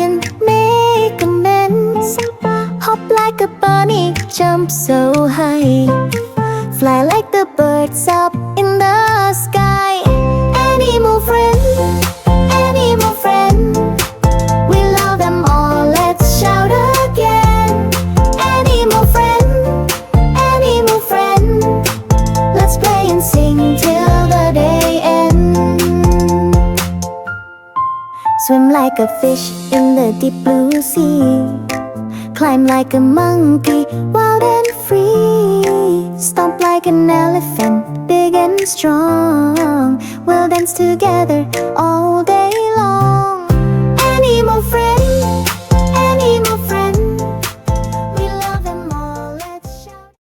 and make amends. Hop like a bunny, jump so high, fly like the birds up in the sky. Animal friend, animal friend, we love them all, let's shout again. Animal friend, let's play and sing till the day ends. Swim like a fish in the deep blue sea, climb like a monkey, wild and free. Stomp like an elephant, big and strong. We'll dance together all day